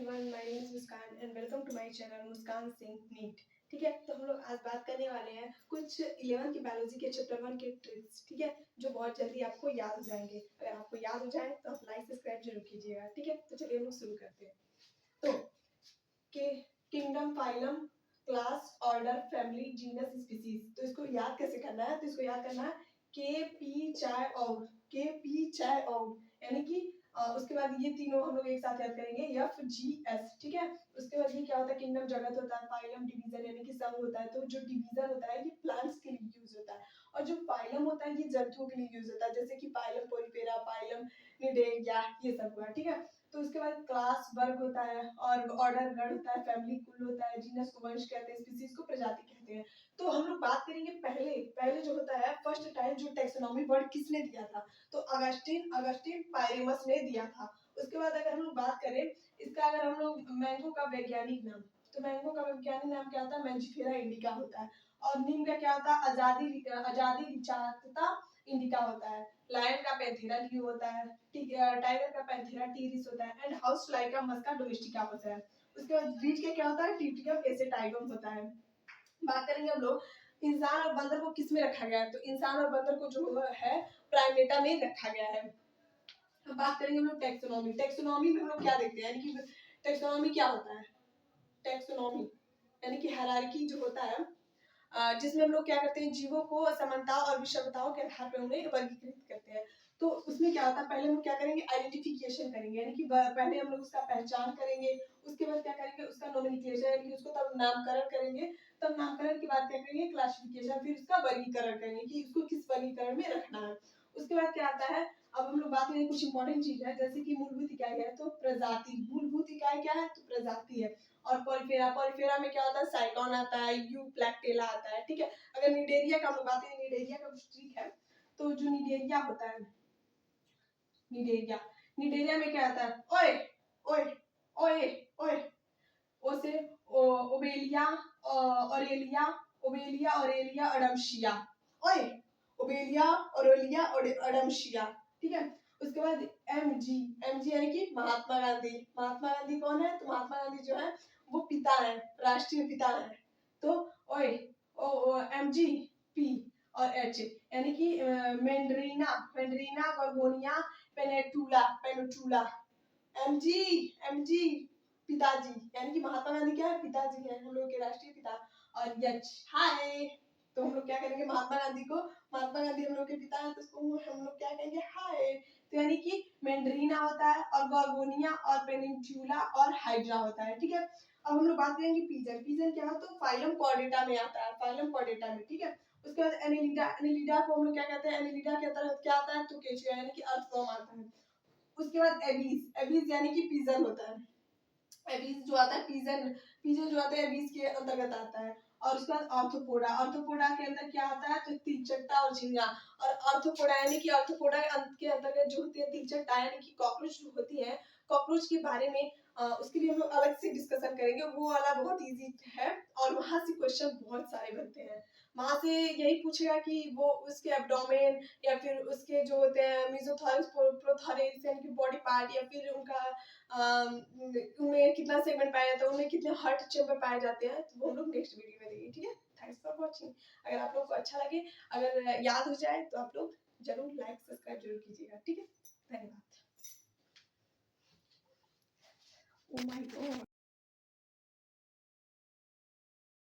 Everyone, my name is Muskan and welcome to my channel Muskan Singh NEET. ठीक है, तो हम लोग आज बात करने वाले हैं कुछ 11 की बायोलॉजी के चैप्टर 1 के ट्रिक्स। ठीक है, जो बहुत जल्दी आपको याद हो जाएंगे। अगर आपको याद हो जाए तो आप लाइक सब्सक्राइब जरूर कीजिएगा। ठीक है, तो चलिए हम लोग शुरू करते हैं। तो के kingdom, phylum, class, order, family, genus, species. तो इसको याद कैसे करना है? तो इसको याद करना है के पी चाय और, के पी चाय और, यानी कि उसके बाद ये तीनों हम लोग एक साथ याद करेंगे, एफ जी एस। ठीक है, उसके बाद ये क्या होता है? किंगडम जगत होता है, फाइलम डिवीजन यानी कि संघ होता है। तो जो डिवीजन होता है ये प्लांट्स के लिए यूज होता है, और जो फाइलम होता है ये जंतुओं के लिए यूज होता है, जैसे कि फाइलम पोलिफेरा, फाइलम निडेरिया, ये सब हुआ। ठीक है, तो उसके बाद क्लास वर्ग होता है, और ऑर्डर गण होता है, फैमिली कुल होता है, जीनस को वंश कहते हैं, स्पीसीज को प्रजाति कहते हैं। तो हम लोग बात करेंगे पहले पहले जो होता है, फर्स्ट टाइम जो टैक्सोनॉमी वर्ड किसने दिया था? तो अगस्टिन पायरेमस ने दिया था। उसके बाद अगर हम लोग बात करें इसका, अगर हम लोग मैंगो का वैज्ञानिक नाम, तो मैंगो का वैज्ञानिक नाम क्या होता है? मैंजिफेरा इंडिका होता है। और नीम का क्या होता है? आजादी रिचाता इंडिका होता है। लायन का पैंथेरा लियो होता है, टाइगर का पैंथेरा टीरिस होता है, एंड हाउस फ्लाई का मस्का डोमेस्टिका होता है। उसके बाद ब्रीड के क्या होता है? टिप्टिकम एसेटाइगम होता है। बात करेंगे हम लोग इंसान और बंदर को किस में रखा गया है? तो इंसान और बंदर को जो है प्राइमेटा में रखा गया है। अब बात करेंगे हम लोग टैक्सोनॉमी। टैक्सोनॉमी में हम लोग क्या देखते हैं, यानी कि टैक्सोनॉमी क्या होता है? टैक्सोनॉमी यानी कि हायरार्की जो होता है, जिसमें हम लोग क्या करते हैं? जीवों को असमानता और विषमताओं के आधार पर उन्हें वर्गीकृत करते हैं। तो उसमें क्या होता है? पहले हम क्या करेंगे? आइडेंटिफिकेशन करेंगे, यानी कि पहले हम लोग उसका पहचान करेंगे। उसके बाद क्या करेंगे? उसका नोमेनक्लेचर, यानी कि उसको तब नामकरण करेंगे। तब नामकरण के बाद क्या करेंगे? क्लासिफिकेशन, फिर उसका वर्गीकरण करेंगे कि उसको किस वर्गीकरण में रखना है। उसके बाद क्या आता है? अब हम लोग बात करेंगे कुछ इंपॉर्टेंट चीज है, जैसे कि मूलभूत इकाई है तो प्रजाति, मूलभूत इकाई क्या है? तो प्रजाति है। और पॉलिफेरा में क्या होता है? साइटोन आता है, यू प्लैक्टेला आता है। ठीक है, अगर निडेरिया का हम लोग बात करें, निडेरिया का कुछ ट्रिक है। तो जो निडेरिया होता है, निडेरिया निडेरिया में क्या आता है? ओए ओए ओए ओए, ओ से ओबेलिया, ऑरेलिया, ओबेलिया ऑरेलिया अडम्शिया, ओए ओबेलिया ऑरेलिया अडम्शिया। ठीक है, उसके बाद एमजी, एमजी यानी कि महात्मा गांधी। महात्मा गांधी कौन है? तो महात्मा गांधी जो है वो पिता है, राष्ट्रीय पिता है। तो ओए ओ एमजी पी और एच, यानी कि मेंड्रीना, मेंड्रीना गोर्गोनिया पेनेटुला, पेनेटुला। एमजी, एमजी पिताजी, यानी कि महात्मा गांधी क्या है? पिताजी है, हम लोग के राष्ट्रीय पिता। और यच हाय, तो हम लोग क्या करेंगे? महात्मा गांधी को, महात्मा गांधी हम लोग के पिता है तो उसको हम लोग क्या कहेंगे? हाय। तो यानी कि मेंड्रीना होता है, और गोर्गोनिया और पेनिनसुला और हाइड्रा होता है। ठीक है, अब हम लोग बात करेंगे पीजन। पीजन क्या है? तो फाइलम कॉर्डेटा में आता है, फाइलम कॉर्डेटा में। ठीक है, उसके बाद एनेलिडा, एनेलिडा को हम लोग क्या कहते हैं? एनेलिडा के अंतर्गत क्या आता है? तो केचुआ, यानी कि अर्थवर्म आता है। उसके बाद एबीज, एबीज यानी कि पिजन होता है। एबीज जो आता है पिजन, पिजन जो आता है एबीज के अंतर्गत आता है। और उसके बाद आर्थ्रोपोडा, आर्थ्रोपोडा के अंदर क्या आता है? तो तीलचट्टा और झिंगा। और आर्थ्रोपोडा यानी कि आर्थ्रोपोडा के अंतर्गत जो होती है तीलचट्टा, यानी कि कॉकरोच जो होती है, कॉकरोच के बारे में उसके लिए हम लोग अलग से डिस्कशन करेंगे, वो वाला बहुत इजी है। और वहां से क्वेश्चन बहुत सारे बनते हैं। वहां से यही पूछेगा कि वो उसके एब्डोमेन, या फिर उसके जो होते हैं मेसोथोरैक्स, प्रोथोरैक्स यानी कि बॉडी पार्ट, या फिर उनका उनमें कितना सेगमेंट पाया जाता है, उनमें कितने हार्ट चेम्बर पाए जाते हैं, तो वो हम लोग नेक्स्ट वीडियो में देखेंगे। ठीक है, थैंक्स फॉर वॉचिंग। अगर आप लोग को अच्छा लगे, अगर याद हो जाए तो आप लोग जरूर लाइक सब्सक्राइब जरूर कीजिएगा। ठीक है, धन्यवाद। Oh my God.